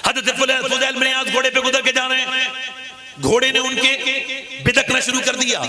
حضرت فضیل بن عیاض گھوڑے پہ گزر کے جا رہے ہیں، گھوڑے نے ان کے بدکنا شروع کر دیا.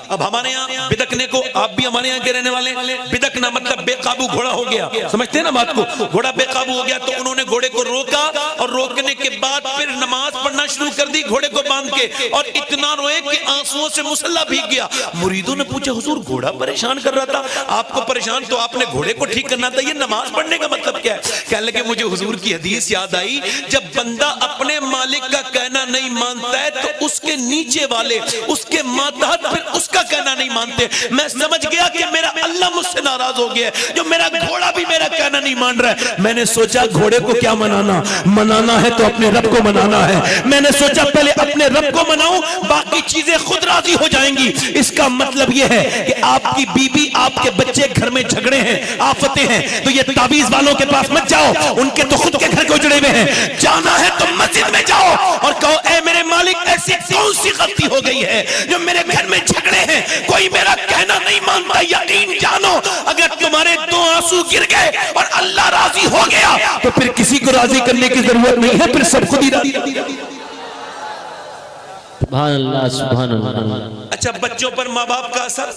اب ہمارے یہاں بدکنے کو، آپ بھی ہمارے یہاں کے رہنے والے، بدکنا مطلب بے قابو گھوڑا ہو گیا، سمجھتے ہیں نا بات کو، گھوڑا بے قابو ہو گیا. تو انہوں نے گھوڑے کو روکا اور روکنے کے بعد پھر نماز پڑھنا شروع کر دی گھوڑے کو باندھ کے، اور اتنا روئے کہ آنسوؤں سے مصلی بھیگ گیا. مریدوں نے پوچھا حضور گھوڑا پریشان کر رہا تھا، آپ کو پریشان تو آپ نے گھوڑے کو ٹھیک کرنا تھا، یہ نماز پڑھنے کا مطلب کیا ہے؟ کہنے لگے مجھے حضور کی حدیث یاد آئی، جب بندہ اپنے مالک کا کہنا نہیں مانتا ہے تو اس کے نیچے والے، اس کے ماتحت پھر اس کا کہنا نہیں مانتے. میں سمجھ گیا کہ میرا اللہ مجھ سے ناراض ہو گیا ہے، جو میرا گھوڑا بھی میرا کہنا نہیں مان رہا ہے. میں نے سوچا گھوڑے کو کیا منانا ہے تو اپنے رب کو منانا ہے. میں نے سوچا پہلے اپنے رب کو مناؤں، باقی چیزیں خود راضی ہو جائیں گی. اس کا مطلب یہ ہے کہ آپ کی بیوی، آپ کے بچے گھر میں جھگڑے ہیں، آفتیں ہیں، تو یہ تعویذ والوں کے پاس مت جاؤ، ان کے تو خود کے گھر کو اجڑے ہوئے ہیں. جانا ہے تو مسجد میں جاؤ اور کہو اے میرے مالک ایسی کون سی غلطی ہو گئی ہے جو میرے گھر میں جھگڑے ہیں، کوئی میرا کہنا نہیں مانتا. یقین جانو اگر تمہارے دو آنسو گر گئے اور اللہ راضی ہو گیا تو پھر کسی کو راضی کرنے کی ضرورت نہیں ہے، پھر سب خود ہی راضی. سبحان اللہ سبحان اللہ. اچھا بچوں پر ماں باپ کا اثر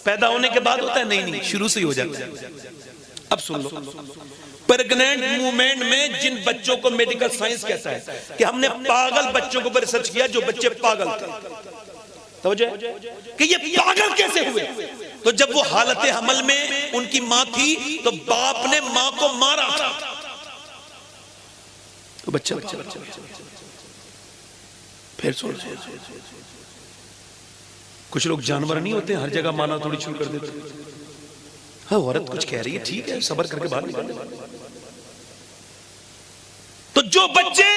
پیدا ہونے کے بعد ہوتا ہے؟ نہیں، شروع سے ہی ہو جاتا ہے. اب سن لو، پریگننٹ مومنٹ میں جن بچوں کو میڈیکل سائنس کہتا ہے کہ ہم نے پاگل بچوں کو ریسرچ کیا، جو بچے پاگل تھے، توجہ کہ یہ پاگل کیسے ہوئے. تو جب وہ حالت حمل میں ان کی ماں تھی تو باپ نے ماں کو مارا تھا، تو بچہ پھر سوڑ کچھ لوگ جانور نہیں ہوتے، ہر جگہ مانا تھوڑی شروع کر دیتے. ہاں عورت کچھ کہہ رہی ہے، ٹھیک ہے، صبر کر کے باہر نکال. تو جو بچے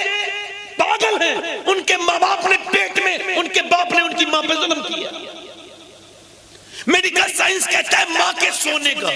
پاگل ہیں ان کے ماں باپ نے پیٹ میں، ان کے باپ نے ان کی ماں پہ ظلم کیا. میڈیکل سائنس کہتا ہے ماں کے سونے کا،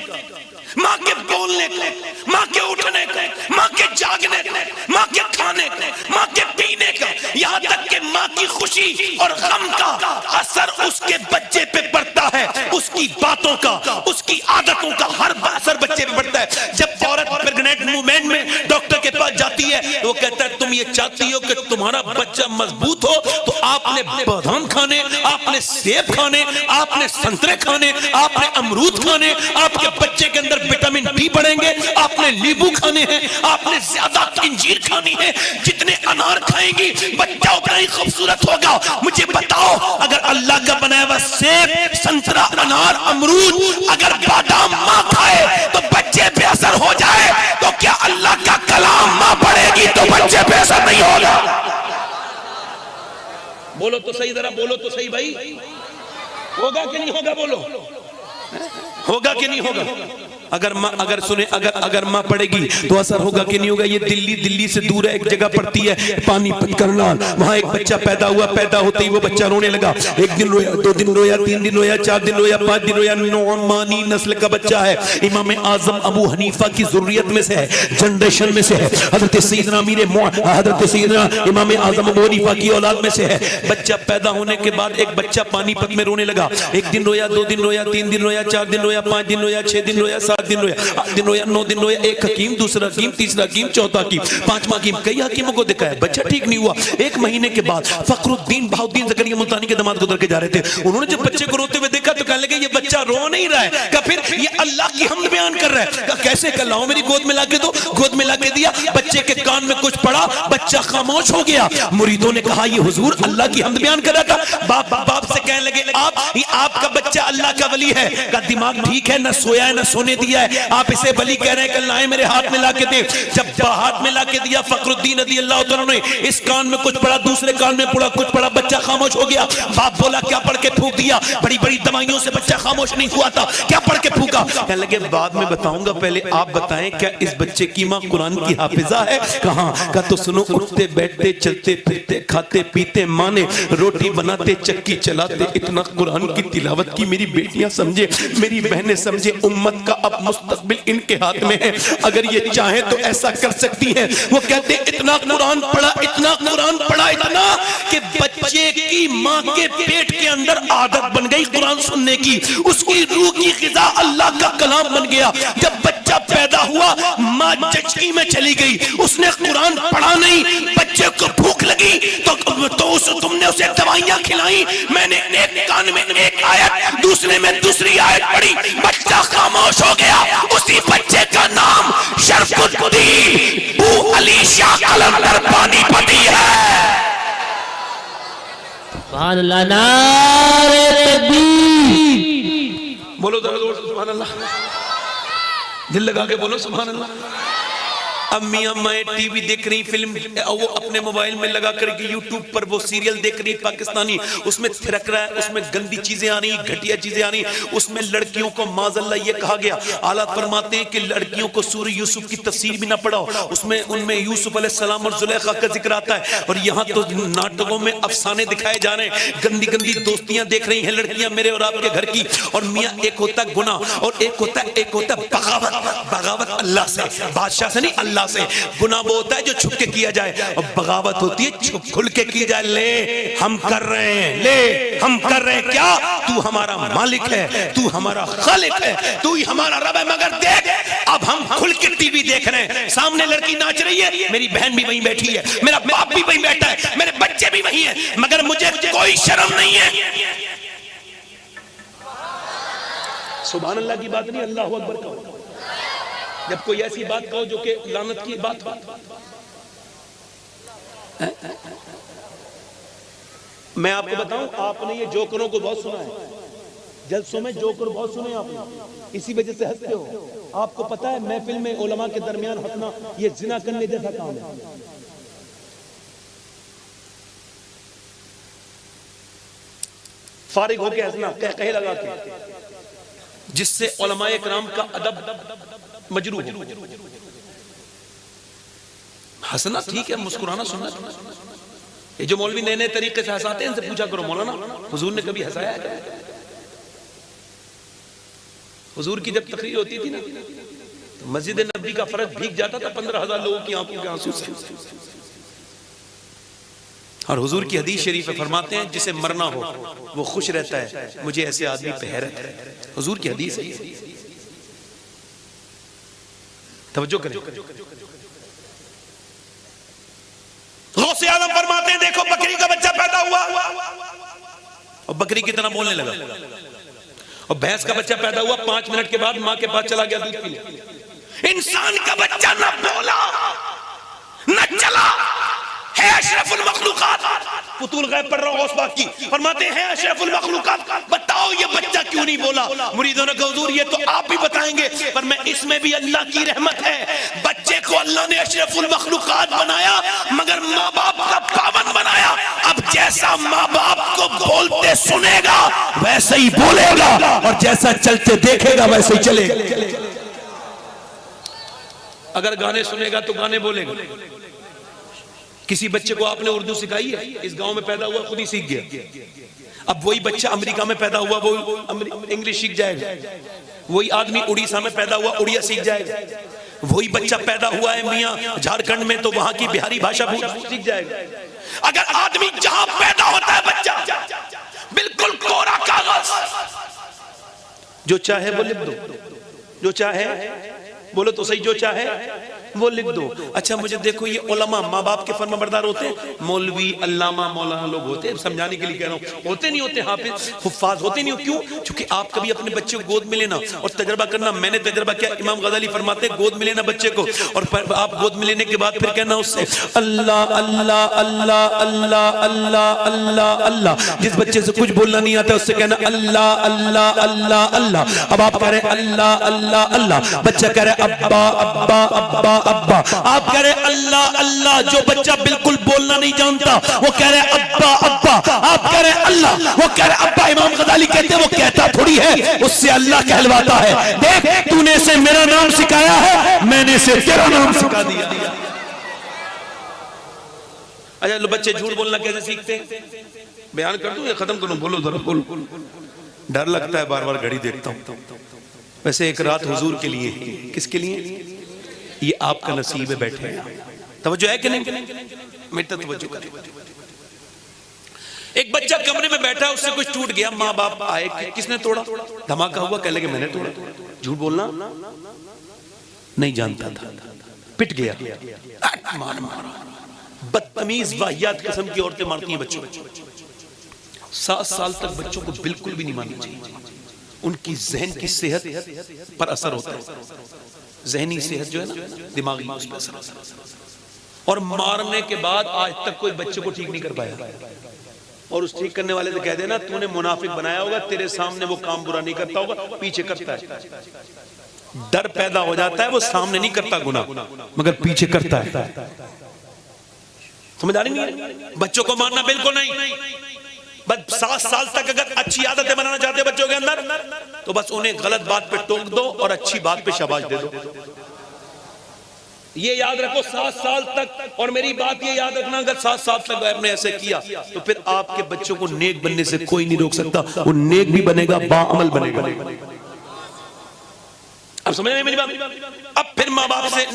ماں کے بولنے کا، ماں کے اٹھنے کا، ماں کے جاگنے کا، ماں کے کھانے کا، ماں کے پینے کا، یہاں تک کہ ماں کی خوشی اور غم کا اثر اس کے بچے پہ پڑتا ہے، اس کی باتوں کا، اس کی عادتوں کا ہر اثر بچے پہ پڑتا ہے. جب عورت پریگننٹ مومنٹ میں ڈاکٹر کے پاس جاتی ہے وہ کہتا ہے تم یہ چاہتی ہو کہ تمہارا بچہ مضبوط ہو تو آپ نے بادام کھانے، آپ نے سیب کھانے، آپ نے سنترے کھانے، آپ نے امرود کھانے، آپ کے بچے کے اندر وٹامن ڈی بڑھیں گے، آپ نے لیمبو کھانے ہیں، آپ نے زیادہ انجیر کھانی ہے. جتنے انار کھائیں گی بچہ اتنا ہی خوبصورت ہوگا. مجھے بتاؤ اگر اللہ کا بنایا ہوا سیب، سنترا، انار، امرود اگر بادام ماں کھائے تو بچے پہ اثر ہو جائے تو کیا اللہ کا کلام ماں پڑھے گی تو بچے پہ اثر نہیں ہوگا؟ بولو تو صحیح، ذرا بولو تو صحیح بھائی. ہوگا کہ نہیں ہوگا؟ بولو ہوگا کہ نہیں ہوگا؟ اگر ماں پڑے گی تو اثر ہوگا کہ نہیں ہوگا؟ یہ دلی سے دور ہے، ایک جگہ پڑتی ہے پانی پت کرنال، وہاں ایک بچہ پیدا ہوا. پیدا ہوتے ہی وہ بچہ رونے لگا. ایک دن رویا، 2 دن رویا، 3 دن رویا، 4 دن رویا، 5 دن رویا. نعمانی نسل کا بچہ ہے، امام اعظم ابو حنیفہ کی ذریت میں سے ہے، جنریشن میں سے ہے. حضرت سیدنا امام اعظم ابو حنیفہ کی اولاد میں سے ہے. بچہ پیدا ہونے کے بعد ایک بچہ پانی پت میں رونے لگا. 1 دن رویا، 2 دن رویا، 3 دن رویا، 4 دن رویا، 5 دن رویا، 6 دن رویا، 7 دن رویا، 8 دن رویا، 9 دن رویا. ایک حکیم، دوسرا حکیم، تیسرا حکیم، چوتھا حکیم، 5واں حکیم، کئی حکیموں کو دکھایا، بچہ ٹھیک نہیں ہوا. 1 مہینے کے بعد فخر الدین بہاؤالدین زکریا ملتانی کے داماد گزر کے جا رہے تھے. انہوں نے جب بچے کو روتے ہوئے دیکھا تو کہنے لگے یہ بچہ رو نہیں رہا ہے. کہا پھر یہ اللہ کی حمد بیان کر رہا ہے. کہا کیسے؟ کہا لاؤ میری گود میں لا کے دو. گود میں لا کے دیا، بچے کے کان میں کچھ پڑا، بچہ خاموش ہو گیا. مریدوں نے کہا یہ حضور اللہ کی حمد بیان کر رہا تھا. باپ سے کہنے لگے آپ کا بچہ اللہ کا ولی ہے. کہا دماغ ٹھیک ہے، نہ سویا ہے نہ سونے دیا ہے، آپ اسے ولی کہہ رہے ہیں کہ لائیں میرے ہاتھ میں لا کے دے. جب ہاتھ میں لا کے دیا فخر الدین رضی اللہ تعالیٰ نے، اس کان میں کچھ پڑا، دوسرے کان میں پڑا کچھ پڑا، بچہ خاموش ہو گیا. باپ بولا کیا پڑھ کے پھونک دیا؟ بڑی بڑی دوائیوں سے بچہ خاموش نہیں ہوا تھا، کیا پڑھ کے پھونکا؟ کہنے لگے بعد میں بتاؤں گا، پہلے آپ بتائیں کیا اس بچے کی ماں قرآن کی حافظہ ہے؟ کہاں؟ کہا تو سنو، اٹھتے بیٹھتے چلتے پھرتے کھاتے پیتے ماں نے روٹی بناتے چکی چلاتے اتنا قرآن کی تلاوت کی. میری بیٹیاں سمجھے، میری بہنیں سمجھے، امت کا اب مستقبل ان کے ہاتھ میں ہے. اگر یہ چاہیں تو ایسا کر سکتی ہیں. وہ کہتے اتنا قرآن پڑھا، اتنا قرآن پڑھا، اتنا کہ بچے کی ماں کے پیٹ کے اندر عادت بن گئی قرآن سننے کی. اس کی روح کی غذا اللہ کا کلام بن گیا. جب بچہ بچہ پیدا ہوا، ماں جچکی میں چلی گئی، اس نے قرآن پڑھا نہیں، بچے کو بھوک لگی تو تم نے اسے دوائیاں کھلائیں، میں نے ایک کان میں ایک آیت دوسرے میں دوسری آیت پڑھی، بچہ خاموش ہو گیا، اسی بچے کا نام شرف الدین بو علی شاہ قلندر پانی پتی ہے۔ سبحان اللہ، نعرہ تکبیر، بولو ذرا زور سے سبحان اللہ، دل لگا کے بولو سبحان اللہ۔ امی امائیں ٹی وی دیکھ رہی، فلم وہ اپنے موبائل میں لگا کر کے یوٹیوب پر وہ سیریل دیکھ رہی پاکستانی، اس میں تھرک رہا ہے، اس میں گندی چیزیں آ رہی، گھٹیا چیزیں آ رہی، اس میں لڑکیوں کو معاذ اللہ یہ کہا گیا، اعلیٰ فرماتے ہیں کہ لڑکیوں کو سورہ یوسف کی تفسیر بھی نہ پڑھاؤ، اس میں ان میں یوسف علیہ السلام اور زلیخا کا ذکر آتا ہے، اور یہاں تو ناٹکوں میں افسانے دکھائے جا رہے ہیں، گندی گندی دوستیاں دیکھ رہی ہیں لڑکیاں میرے اور آپ کے گھر کی، اور میاں ایک ہوتا ہے گناہ اور ایک ہوتا ہے بغاوت اللہ سے، بادشاہ سے نہیں اللہ سے۔ گناہ وہ ہوتا ہے جو چھپ کے کیا جائے، اور بغاوت ہوتی ہے چھپ کھل کے کی جائے، لے ہم کر رہے ہیں، لے ہم کر رہے ہیں، کیا تو ہمارا مالک ہے، تو ہمارا خالق ہے، تو ہی ہمارا رب ہے، مگر دیکھ اب ہم کھل کے ٹی وی دیکھ رہے ہیں، سامنے لڑکی ناچ رہی ہے، میری بہن بھی وہیں بیٹھی ہے، میرا باپ بھی وہیں بیٹھا ہے، میرے بچے بھی وہیں ہیں، مگر مجھے کوئی شرم نہیں ہے۔ سبحان اللہ کی بات نہیں، اللہ اکبر کہو، جب کوئی ایسی بات کہو جو کہ لعنت کی بات ہو۔ میں آپ کو بتاؤں، آپ نے یہ جوکروں کو بہت سنا ہے، جلسوں میں جوکر بہت سنے آپ نے، اسی وجہ سے ہنستے ہو۔ آپ کو پتا ہے محفل میں علماء کے درمیان ہنسنا یہ زنا کرنے جیسا کام ہے۔ فارغ ہو کے ہنسنا، کہے لگا کے، جس سے علماء اکرام کا ادب مجروح ہو۔ ہنسنا ٹھیک ہے، مسکرانا سننا۔ یہ جو مولوی نئے نئے طریقے سے ہنساتے ہیں ان سے پوچھا کرو، مولانا حضور نے کبھی ہنسایا ہے؟ حضور کی جب تقریر ہوتی تھی نا تو مسجد نبوی کا فرش بھیگ جاتا تھا 15,000 لوگوں کی آنکھوں کے آنسو سے، اور حضور کی حدیث شریف فرماتے ہیں جسے مرنا ہو وہ خوش رہتا ہے، مجھے ایسے آدمی پہ حیرت ہے۔ حضور کی حدیث ہے، توجہ کریں۔ غوث اعظم فرماتے ہیں دیکھو بکری کا بچہ پیدا ہوا اور بکری کی طرح بولنے لگا، اور بھینس کا بچہ پیدا ہوا 5 منٹ کے بعد ماں کے پاس چلا گیا دودھ پینے۔ انسان کا بچہ نہ بولا نہ چلا، ہے اشرف المخلوقات۔ فطول غیب پڑھ رہا ہوں غوث پاک کی، فرماتے ہیں اشرف المخلوقات، بتاؤ یہ بچہ کیوں نہیں بولا؟ مریدوں نے کہا حضور یہ تو آپ بھی بتائیں گے، پر میں اس میں بھی اللہ کی رحمت ہے، بچے کو اللہ نے اشرف المخلوقات بنایا مگر ماں باپ کا پابند بنایا۔ اب جیسا ماں باپ کو بولتے سنے گا ویسے ہی بولے گا، اور جیسا چلتے دیکھے گا ویسے ہی چلے گا۔ اگر گانے سنے گا تو گانے بولے گا۔ کسی بچے کو آپ نے اردو سکھائی ہے؟ اس گاؤں میں پیدا ہوا خود ہی سیکھ گیا۔ اب وہی بچہ امریکہ میں پیدا ہوا وہ انگلش سیکھ جائے گا، وہی آدمی اڑیسہ میں پیدا ہوا اڑیا سیکھ جائے گا، وہی بچہ پیدا ہوا ہے میاں جھارکھنڈ میں تو وہاں کی بہاری بھاشا سیکھ جائے گا۔ اگر آدمی جہاں پیدا ہوتا ہے بچہ بالکل کورا کاغذ، جو چاہے وہ لکھ دو، جو چاہے بولو تو صحیح، جو چاہے وہ لکھ دو۔ اچھا مجھے دیکھو یہ علماء ماں باپ کے فرما بردار ہوتے ہیں؟ مولوی علامہ مولانا لوگ ہوتے ہیں، سمجھانے کے لیے کہہ رہا ہوں، ہوتے نہیں ہوتے، حافظ حفاظ ہوتے نہیں ہو، کیوں؟ چونکہ آپ کبھی اپنے بچے کو گود میں لینا اور تجربہ کرنا، میں نے تجربہ کیا، امام غزالی فرماتے ہیں گود میں لینا بچے کو، اور آپ گود میں لینے کے بعد پھر کہنا اس سے اللہ اللہ اللہ اللہ اللہ اللہ اللہ۔ جس بچے سے کچھ بولنا نہیں آتا اس سے کہنا اللہ اللہ اللہ اللہ۔ اب آپ کہہ رہے ہیں اللہ اللہ اللہ، بچہ کہہ رہے ابا ابا ابا ابا، آپ کہہ رہے اللہ اللہ۔ جو بچہ بالکل بولنا نہیں جانتا وہ کہہ رہے ابا ابا، آپ کہہ رہے اللہ، وہ کہہ رہے ابا۔ امام غزالی کہتے ہیں وہ کہتا تھوڑی ہے، اس سے اللہ کہلواتا ہے۔ دیکھ تو نے اسے میرا نام سکھایا ہے، میں نے اسے تیرا نام سکھا دیا۔ اچھا لو بچے جھوٹ بولنا کیسے سیکھتے ہیں؟ بیان کر دوں یا ختم کروں؟ بولو ذرا بولو۔ ڈر لگتا ہے بار بار گھڑی دیکھتا ہوں۔ ویسے ایک رات حضور کے لیے، کس کے لیے؟ یہ آپ کا نصیب ہے، بیٹھے ہیں، توجہ ہے کہ نہیں؟ میٹھا توجہ کریں۔ ایک بچہ کمرے میں بیٹھا، اس سے کچھ ٹوٹ گیا، ماں باپ آئے، کس نے توڑا؟ دھماکہ ہوا، کہنے لگے میں نے توڑا۔ جھوٹ بولنا نہیں جانتا تھا، پٹ گیا، مارا، بدتمیز واہیات قسم کی عورتیں مارتی ہیں بچوں کو۔ 7 سال تک بچوں کو بالکل بھی نہیں ماننا چاہیے، ان کی ذہن کی صحت پر اثر ہوتا ہے، ذہنی صحت جو ہے نا دماغی اس پر اثر ہوتا ہے۔ اور مارنے کے بعد آج تک کوئی بچے کو ٹھیک نہیں کر پایا، اور اس ٹھیک کرنے والے سے کہہ دینا تو نے منافق بنایا ہوگا، تیرے سامنے وہ کام برا نہیں کرتا ہوگا، پیچھے کرتا ہے۔ ڈر پیدا ہو جاتا ہے، وہ سامنے نہیں کرتا گناہ مگر پیچھے کرتا ہے۔ سمجھ آ رہی نہیں؟ بچوں کو مارنا بالکل نہیں۔ بس 7 سال تک اگر اچھی عادتیں بنانا چاہتے ہیں بچوں کے اندر تو بس انہیں غلط بات پہ ٹوک دو اور اچھی بات پہ شاباش دے دو۔ یہ یاد رکھو 7 سال تک، اور میری بات یہ یاد رکھنا، اگر 7 سال تک آپ نے ایسے کیا تو پھر آپ کے بچوں کو نیک بننے سے کوئی نہیں روک سکتا، وہ نیک بھی بنے گا، با عمل بنے گا۔ اب سمجھ رہے ہیں میری بات؟ اب پھر ماں باپ سے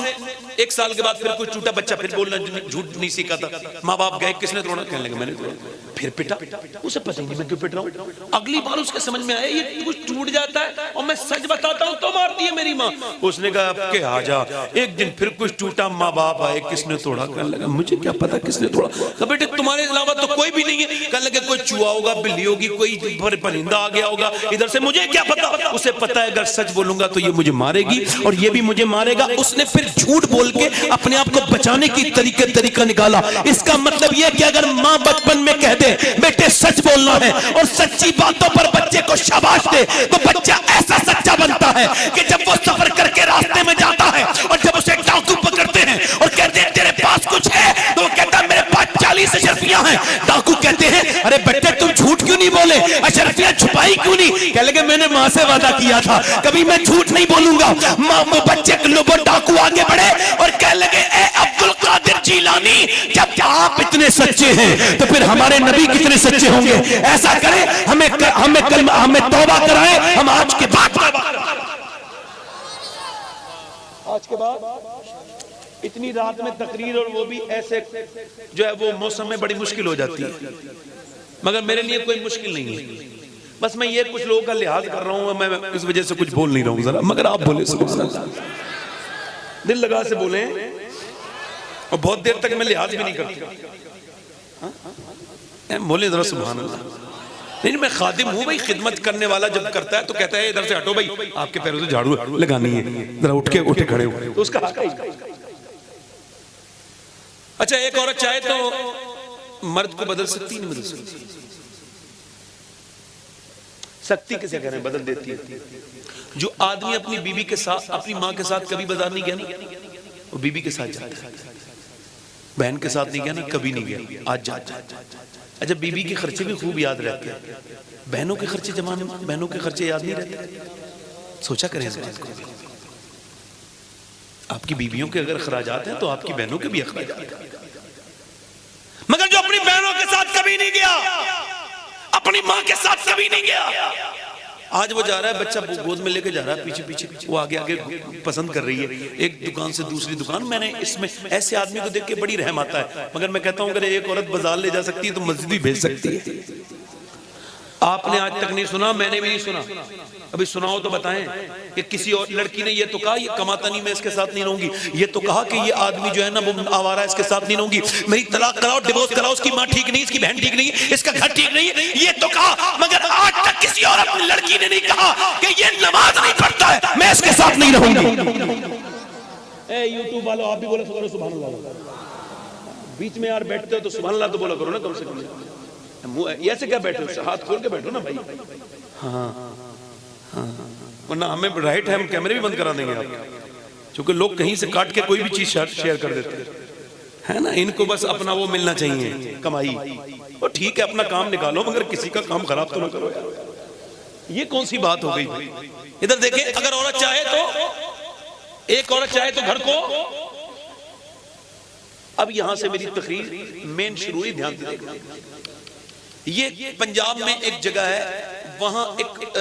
1 سال کے بعد پھر کوئی ٹوٹا بچہ پھر بولنا جھوٹ نہیں سیکھا تھا، ماں باپ گئے کس نے توڑا، کہنے لگا میں نے توڑا، پھر پٹا، اسے پتہ نہیں میں کیوں پٹ رہا ہوں۔ اگلی بار اس کے سمجھ میں آیا یہ کچھ ٹوٹ جاتا ہے اور میں سچ بتاتا ہوں تو مارتی ہے میری ماں۔ اس نے کہا اب کہ آ جا، ایک دن پھر کچھ ٹوٹا، ماں باپ آئے کس نے توڑا، کہنے لگا مجھے کیا پتا کس نے توڑا، کہا بیٹے تمہارے علاوہ تو کوئی بھی نہیں ہے، کہنے لگا کوئی چوہا ہوگا، بلی ہوگی، کوئی پرندہ آ گیا ہوگا ادھر سے، مجھے کیا پتا، اسے پتا ہے اگر سچ بولوں گا تو یہ مجھے مارے گی اور یہ بھی مجھے مارے گا۔ اس نے پھر جھوٹ بول کے اپنے آپ کو بچانے کی طریقہ نکالا۔ اس کا مطلب یہ کہ اگر ماں بچپن میں کہہ دے بیٹے سچ بولنا ہے اور سچی باتوں پر بچے کو شاباش دے تو بچہ ایسا سچا بنتا ہے کہ جب وہ سفر کر کے راستے میں جاتا ہے اور جب اسے ڈاکو پکڑتے ہیں اور کہتے ہیں تیرے پاس کچھ ہے تو وہ کہتا ہے میرے پاس 40 اشرفیاں ہیں۔ ڈاکو کہتے ہیں ارے بیٹے تم جھوٹ کیوں نہیں بولے، اشرفیاں چھپائی کیوں نہیں، کہہ لگے میں نے ماں سے وعدہ کیا تھا کبھی میں جھوٹ نہیں بولوں گا۔ ماں بچے وہ ڈاکو آگے بڑھے اور کہہ لگے اے عبد القادر جیلانی جب آپ اتنے سچے ہیں تو پھر ہمارے نبی کتنے سچے ہوں گے، ایسا کریں ہمیں توبہ کرائیں، ہم آج کے بعد اتنی رات میں تقریر اور وہ بھی ایسے جو ہے وہ موسم میں بڑی مشکل ہو جاتی ہے، مگر میرے لیے کوئی مشکل نہیں ہے، بس میں یہ کچھ لوگوں کا لحاظ کر رہا ہوں، میں اس وجہ سے کچھ بول نہیں رہا ہوں ذرا، مگر آپ بولے سبحان اللہ، دل لگا سے بولیں، اور بہت دیر تک میں لحاظ بھی نہیں کرتا، بولیں ذرا سبحان اللہ۔ نہیں میں خادم ہوں بھائی، خدمت کرنے والا جب کرتا ہے تو کہتا ہے ادھر سے ہٹو بھائی، آپ کے پیروں سے جھاڑو لگانی ہے، ذرا اٹھ کے کھڑے ہو، تو اس کا حق ہے۔ اچھا ایک عورت چاہے تو مرد کو بدل سکتی نہیں بدل سکتی، سکتی کسے کہہ رہے ہیں بدل دیتی ہے۔ جو آدمی اپنی بیوی کے ساتھ اپنی ماں کے ساتھ کبھی بازار نہیں گیا نا وہ بیوی کے ساتھ جاتا ہے، بہن کے ساتھ نہیں گیا نا کبھی نہیں گیا، آج جاتا ہے۔ اچھا بیوی کے خرچے بھی خوب یاد رہتے ہیں، بہنوں کے خرچے بہنوں کے خرچے یاد نہیں رہتے، سوچا کریں اس بات کو۔ آپ کی بیویوں کے اگر اخراجات ہیں تو آپ کی بہنوں کے بھی اخراجات ہیں، مگر جو اپنی بہنوں کے ساتھ کبھی نہیں گیا، اپنی ماں کے ساتھ کبھی نہیں گیا، آج وہ جا رہا ہے بچہ گود میں لے کے جا رہا ہے، پیچھے پیچھے وہ آگے آگے پسند کر رہی ہے ایک دکان سے دوسری دکان۔ میں نے اس میں ایسے آدمی کو دیکھ کے بڑی رحم آتا ہے، مگر میں کہتا ہوں اگر ایک عورت بازار لے جا سکتی ہے تو مسجد بھی بھیج سکتی ہے۔ آپ نے آج تک نہیں سنا، میں نے بھی نہیں سنا، ابھی سناؤ تو بتائیں کہ کسی اور لڑکی نے یہ تو کہا یہ کماتا نہیں میں اس کے ساتھ نہیں رہوں گی، یہ تو کہا کہ یہ آدمی جو ہے نا وہ آوارہ ہے اس کے ساتھ نہیں رہوں گی، میری طلاق کراؤ ڈیورس کراؤ، اس کی ماں ٹھیک نہیں، اس کی بہن ٹھیک نہیں، اس کا گھر ٹھیک نہیں، یہ تو کہا، مگر آج تک کسی اور اپنی لڑکی نے نہیں کہا کہ یہ نماز نہیں پڑھتا ہے میں اس کے ساتھ نہیں رہوں گی۔ اے یوٹیوب والو آپ بھی بولو سبحان اللہ، بیچ میں یار بیٹھتے ہو تو سبحان اللہ تو بولا کرو نا کم سے کم، ایسے کیا بیٹھے ہو، ہاتھ کھول کے بیٹھو نا بھائی، ہاں ورنہ ہمیں رائٹ ہے ہم کیمرے بھی بند کرا دیں گے آپ، چونکہ لوگ کہیں سے کاٹ کے کوئی بھی چیز شیئر کر دیتے ہیں نا، ان کو بس اپنا وہ ملنا چاہیے کمائی، اور ٹھیک ہے اپنا کام نکالو مگر کسی کا کام خراب تو نہ کرو یار، یہ کون سی بات ہو گئی۔ ادھر دیکھیں اگر عورت چاہے تو ایک عورت چاہے تو گھر کو، اب یہاں سے میری تقریر مین شروع ہی دھیان دے، یہ پنجاب میں ایک جگہ ہے وہاں ایک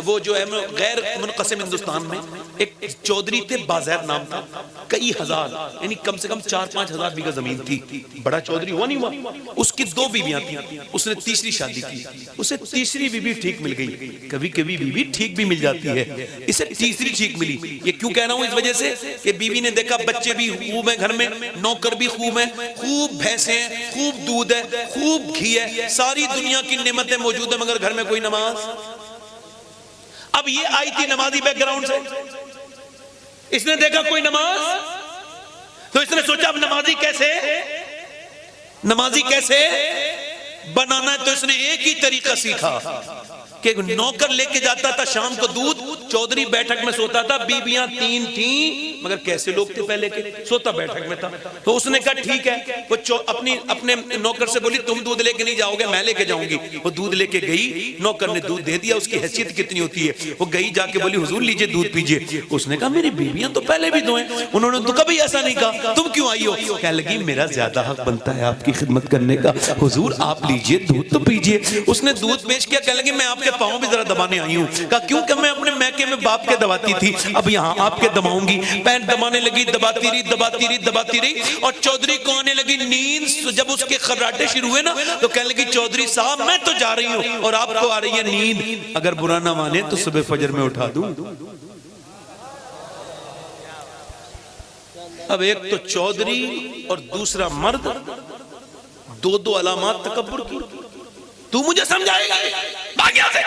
وہ جو ہے غیر منقسم ہندوستان میں ایک چودھری تھے، بازیر نام تھا، کئی ہزار یعنی کم سے کم 4-5 ہزار بیگھہ زمین تھی، بڑا چودھری ہوا نہیں ہوا۔ اس کی 2 بیویاں تھیں، اس نے تیسری شادی کی، اسے تیسری بیوی ٹھیک مل گئی، کبھی کبھی بیوی ٹھیک بھی مل جاتی ہے، اسے تیسری ٹھیک ملی۔ یہ کیوں کہہ رہا ہوں؟ اس وجہ سے کہ بیوی نے دیکھا بچے بھی خوب ہیں گھر میں، نوکر بھی خوب ہیں، خوب بھینسیں ہیں، خوب دودھ ہے، خوب گھی ہے، ساری دنیا کی نعمتیں موجود ہیں، مگر گھر میں کوئی نماز۔ اب یہ آئی تھی نمازی بیک گراؤنڈ سے، اس نے دیکھا کوئی نماز، تو اس نے سوچا اب نمازی کیسے بنانا ہے۔ تو اس نے ایک ہی طریقہ سیکھا کہ نوکر لے کے جاتا تھا شام کو دودھ، چودھری بیٹھک میں سوتا تھا، بیویاں 3 تھیں، مگر کیسے لوگ تھے پہلے کے، سوتا بیٹھک میں تھا۔ تو اس نے کہا ٹھیک ہے، وہ اپنے نوکر سے بولی تم دودھ لے کے نہیں جاؤ گے، میں لے کے جاؤں گی۔ وہ دودھ لے کے گئی، نوکر نے دودھ دے دیا، اس کی حیثیت کتنی ہوتی ہے، وہ گئی جا کے بولی حضور لیجئے دودھ پیجئے۔ اس نے کہا میری بیویاں تو پہلے بھی 2 ہیں، انہوں نے تو کبھی ایسا نہیں کہا، تم کیوں آئی ہو؟ کہنے لگی میرا زیادہ حق بنتا ہے آپ کی خدمت کرنے کا، حضور آپ لیجئے دودھ تو پیجئے۔ اس نے دودھ پیش کیا، کہنے لگی میں آپ کے پاؤں بھی ذرا دبانے آئی ہوں۔ کہا کیوں؟ کہ میں اپنے میکے میں باپ کے دباتی تھی، اب یہاں آپ کے دباؤں گی۔ پیر دبانے لگی، دباتی رہی، اور چودھری کو آنے لگی نیند۔ جب اس کے خراٹے شروع ہوئے نا تو کہنے لگی چودھری صاحب میں تو جا رہی ہوں اور آپ کو آ رہی ہے نیند، اگر برا نہ مانے تو صبح فجر میں اٹھا دوں۔ اب ایک تو چودھری اور دوسرا مرد، 2 علامات تکبر کی۔ تو مجھے سمجھائے گا، باقیہ سے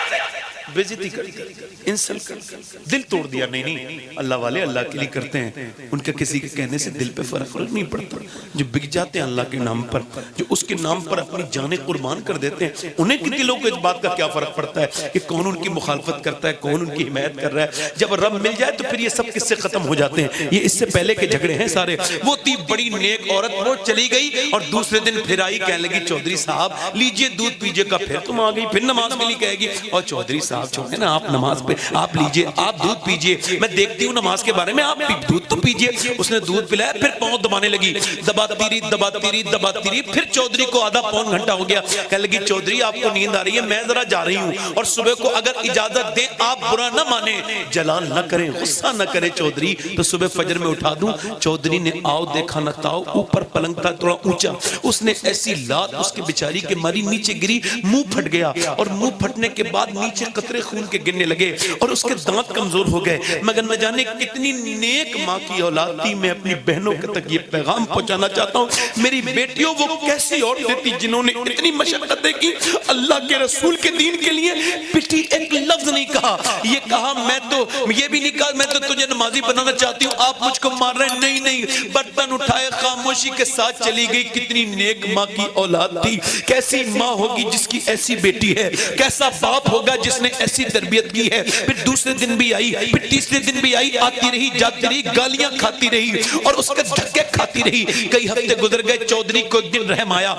بےزتی کرتی، انسلٹ کرتی، دل توڑ دیا۔ نہیں اللہ والے اللہ کے لیے کرتے ہیں، ان کا کسی کے کہنے سے دل پہ فرق نہیں پڑتا۔ جو بک جاتے ہیں اللہ کے نام پر، جو اس کے نام پر اپنی جانیں قربان کر دیتے ہیں، انہیں کی دلوں کو اس بات کا کیا فرق پڑتا ہے کہ کون ان کی مخالفت کرتا ہے، کون ان کی حمایت کر رہا ہے۔ جب رب مل جائے تو پھر یہ سب قصے ختم ہو جاتے ہیں۔ یہ اس سے پہلے کے جھگڑے ہیں سارے۔ وہ تھی بڑی نیک عورت، وہ چلی گئی اور دوسرے دن پھر آئی، کہنے لگی چودھری صاحب لیجئے دودھ پیجئے کا، پھر تم آ گئی، پھر نماز کے لیے کہے گی، اور چودھری صاحب چھوڑیں نا آپ نماز پہ، آپ لیجئے، آپ دودھ پیجئے، میں دیکھتی ہوں نماز کے بارے میں، آپ دودھ تو پیجئے۔ اس نے دودھ پلایا، پھر پاؤں دبانے لگی، دباتی رہی، پھر چودھری کو آدھا پون گھنٹہ ہو گیا۔ کہنے لگی چودھری آپ کو نیند آ رہی ہے، میں ذرا جا رہی ہوں، اور صبح کو اگر اجازت دیں، آپ برا نہ مانیں، جلال نہ کریں، غصہ نہ کریں چودھری، تو صبح فجر میں اٹھا دوں۔ چودھری نے آؤ دیکھا نہ تاؤ، اوپر پلنگ تھا تھوڑا اونچا، اس نے ایسی لات اس کے بیچاری کے ماری، نیچے گری، منہ پھٹ گیا، اور منہ پھٹنے کے بعد نیچے قطرے خون کے گرنے لگے اور اس کے دانت کمزور ہو گئے۔ مگر نہ جانے کتنی نیک ماں کی اولاد تھی۔ میں اپنی بہنوں تک یہ پیغام پہنچانا چاہتا ہوں، میری بیٹیوں وہ کیسی عورتیں تھی جنہوں نے اتنی مشقتیں کی اللہ کے رسول کے دین کے لیے، پٹی ایک لفظ نہیں کہا، یہ کہا میں تو یہ بھی نہیں کہا میں تو تجھے نمازی بنانا چاہتی ہوں، آپ مجھ کو مار رہے ہیں، نہیں، برتن اٹھائے خاموشی کے ساتھ چلی گئی۔ کتنی نیک ماں کی اولاد تھی، کیسی ماں ہوگی جس کی ایسی بیٹی ہے، کیسا باپ ہوگا جس نے ایسی تربیت کی ہے۔ پھر دوسرے دن بھی آئی، پھر تیسرے دن بھی آئی، آتی رہی، جاتی رہی، گالیاں کھاتی رہی اور اس کے دھکے کھاتی رہی۔ کئی ہفتے گزر گئے، چودھری کو ایک دن رحم آیا،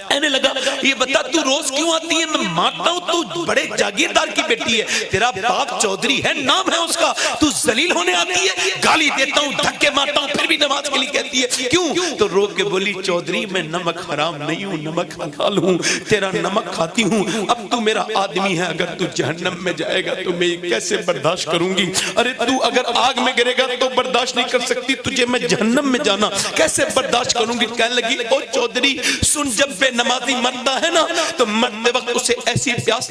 کہنے لگا یہ بتا تو روز کیوں آتی ہے؟ میں مانتا ہوں تو بڑے جاگیردار کی بیٹی ہے، تیرا باپ چودھری ہے، نام ہے اس کا، تو ذلیل ہونے آتی ہے، گالی دیتا ہوں، دھکے مارتا ہوں، پھر بھی نماز کے لیے کہتی ہے کیوں؟ تو رو کے بولی چودھری میں نمک حرام نہیں ہوں، نمک حلال ہوں، تیرا نمک کھاتی ہوں، اب تو میرا آدمی ہے، اگر تو جہنم میں جائے گا تو میں کیسے برداشت کروں گی؟ ارے تو اگر آگ میں گرے گا تو برداشت نہیں کر سکتی، تجھے میں جہنم میں جانا کیسے برداشت کروں گی؟ کہنے لگی او چودھری سن، جب بے نمازی مرتا ہے نا تو مرتے وقت اسے ایسی پیاس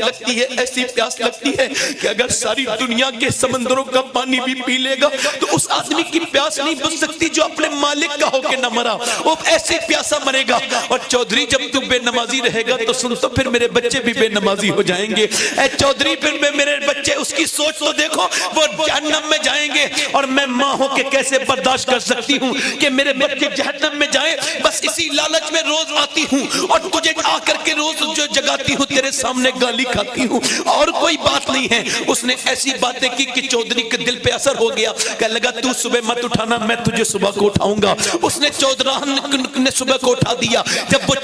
لگتی ہے کہ اگر ساری دنیا کے سمندروں کا پانی بھی پی لے گا تو اس آدمی کی پیاس نہیں بجھ سکتی جو اپنے مالک کا ہو کے نہ مرا، وہ ایسے پیاسا مرے گا۔ اور چودھری جب تو بے نمازی رہے گا تو سن تو پھر میرے بچے بھی بے نمازی ہو جائیں گے، اے چودھری پھر میرے بچے، اس کی سوچ تو دیکھو، وہ جہنم میں جائیں گے اور میں ماں ہو کے کیسے برداشت کر سکتی ہوں کہ میرے بچے جہنم میں جائیں؟ بس اسی لالچ میں روز آتی ہوں اور تجھے آ کر کے روز جو جگاتی ہوں تیرے سامنے گالی کھاتی ہوں، اور کوئی بات نہیں ہے۔ اس نے ایسی باتیں کی کہ چودھری کے دل پہ اثر ہو گیا، کہنے لگا تو صبح مت اٹھانا، میں تجھے صبح کو اٹھاؤں گا۔ اس نے چودھران نے صبح کو اٹھا دیا، جب وہ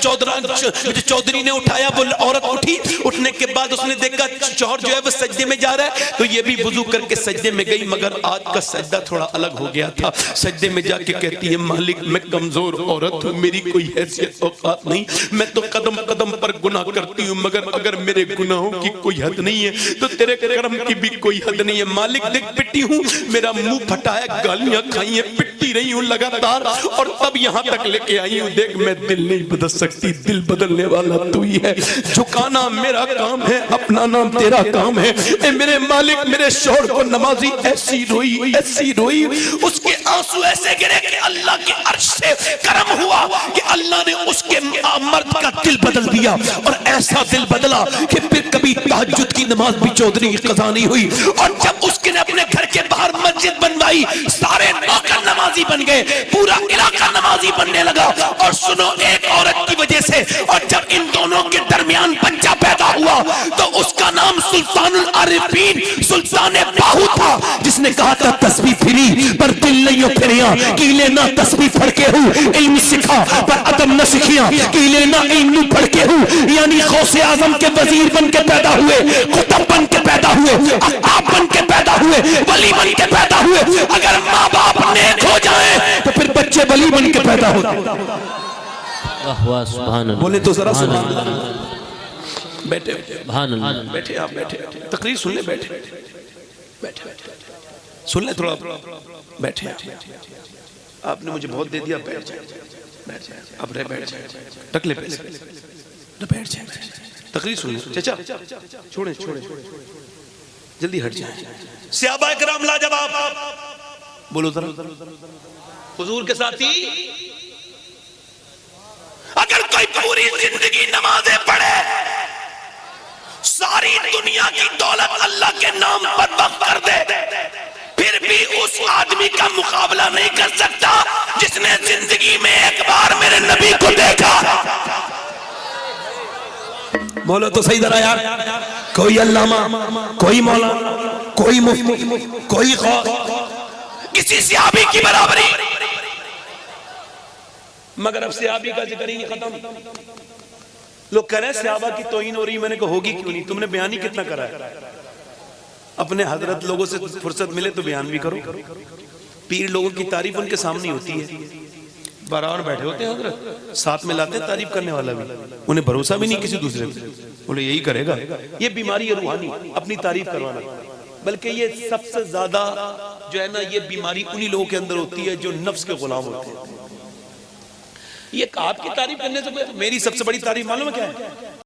چودھری نے اٹھایا، وہ عورت اٹھی، اٹھنے کے بعد اس نے دیکھا شوہر جو ہے وہ سجدے میں جا رہا ہے، تو یہ بھی وضو کر کے سجدے میں گئی، مگر آج کا سجدہ تھوڑا الگ ہو گیا تھا۔ سجدے میں جا کے کہتی ہے مالک میں کمزور عورت ہوں، میری کوئی حیثیت اوقات نہیں، میں تو قدم قدم پر گناہ کرتی ہوں، مگر اگر میرے گناہوں کی کوئی حد نہیں ہے تو تیرے کرم کی بھی کوئی حد نہیں ہے۔ مالک دیکھ پٹی ہوں، میرا منہ پھٹا ہے، گالیاں کھائی ہیں، پٹی رہی ہوں لگاتار، اور تب یہاں تک لے کے آئی ہوں۔ دیکھ میں دل نہیں بدل سکتی، دل بدلنے والا تو ہی ہے۔ جھکانا میرا کام ہے، اپنا نام تیرا کام ہے۔ اے میرے مالک، میرے شوہر کو نمازی ایسی روئی، اس کے آنسو ایسے گرے کہ اللہ کے عرش سے کرم ہوا کہ اللہ نے اس کے مرد کا دل بدل دیا، اور ایسا دل بدلا کہ پھر کبھی تہجد کی نماز بھی چودھری کی قضا نہیں ہوئی۔ اور جب اس نے اپنے گھر کے باہر مسجد بنوائی، سارے نوکر نمازی بن گئے، پورا علاقہ نمازی بننے لگا۔ اور سنو، ایک عورت کی وجہ سے، اور جب ان دونوں کے درمیان بچہ پیدا ہوا تو اس کا نام سلطان العارفین، سلطان باہو تھا، جس نے کہا تھا تسبیح پھری پر دل نہیں پھریا، کیلے نہ تسبیح پھڑ کے ہوں، علم سکھا پر ادب نہ سکھیا، کیلے نہ علم پھڑ کے ہوں۔ یعنی غوث اعظم کے وزیر بن کے پیدا ہوئے، قطب بن کے پیدا ہوئے، اقطاب بن کے پیدا ہوئے، ولی بن کے پیدا ہوئے۔ اگر ماں باپ نیک ہو جائیں تو پھر بچے ولی بن کے پیدا ہوتے۔ سبحان اللہ، بولے تو ذرا سبحان اللہ۔ بیٹھے سبحان اللہ، بیٹھے آپ بیٹھے، تقریر سن لیں، بیٹھے سن لیں تھوڑا، بیٹھے آپ نے مجھے بہت دے دیا، بیٹھ جائیں، اب رہ بیٹھ جائیں، ٹکلے پہ بیٹھ جائیں، تقریر سن لیں۔ چچا چھوڑیں جلدی ہٹ جائیں۔ صحابہ کرام لاجواب، بولو ذرا حضور کے ساتھی، اگر کوئی پوری زندگی نمازیں پڑھے، ساری دنیا کی دولت اللہ کے نام پر وقف کر دے، پھر بھی اس آدمی کا مقابلہ نہیں کر سکتا جس نے زندگی میں ایک بار میرے نبی کو دیکھا۔ بولو تو صحیح ذرا یار، کوئی علامہ، کوئی مولانا، کوئی مفتی، کوئی غوث، کسی صحابی کی برابری، مگر اب صحابی کا ذکر ہی ختم۔ لوگ کہہ رہے ہیں صحابہ کی توہین ہو رہی، میں نے کہا ہوگی کیوں نہیں، تم نے بیان ہی کتنا کرا ہے۔ اپنے حضرت لوگوں سے فرصت ملے تو بیان بھی کرو۔ پیر لوگوں کی تعریف ان کے سامنے ہوتی ہے، باران بیٹھے ہوتے ہیں حضرت، ساتھ میں لاتے ہیں تعریف کرنے والا بھی، انہیں بھروسہ بھی نہیں کسی دوسرے پہ، بولے یہی کرے گا۔ یہ بیماری ہے روحانی، اپنی تعریف کروانا، بلکہ یہ سب سے زیادہ جو ہے نا، یہ بیماری انہی لوگوں کے اندر ہوتی ہے جو نفس کے غلام ہوتے ہیں۔ یہ آپ کی تعریف کرنے سے، میری سب سے بڑی تعریف معلوم ہے کیا ہے؟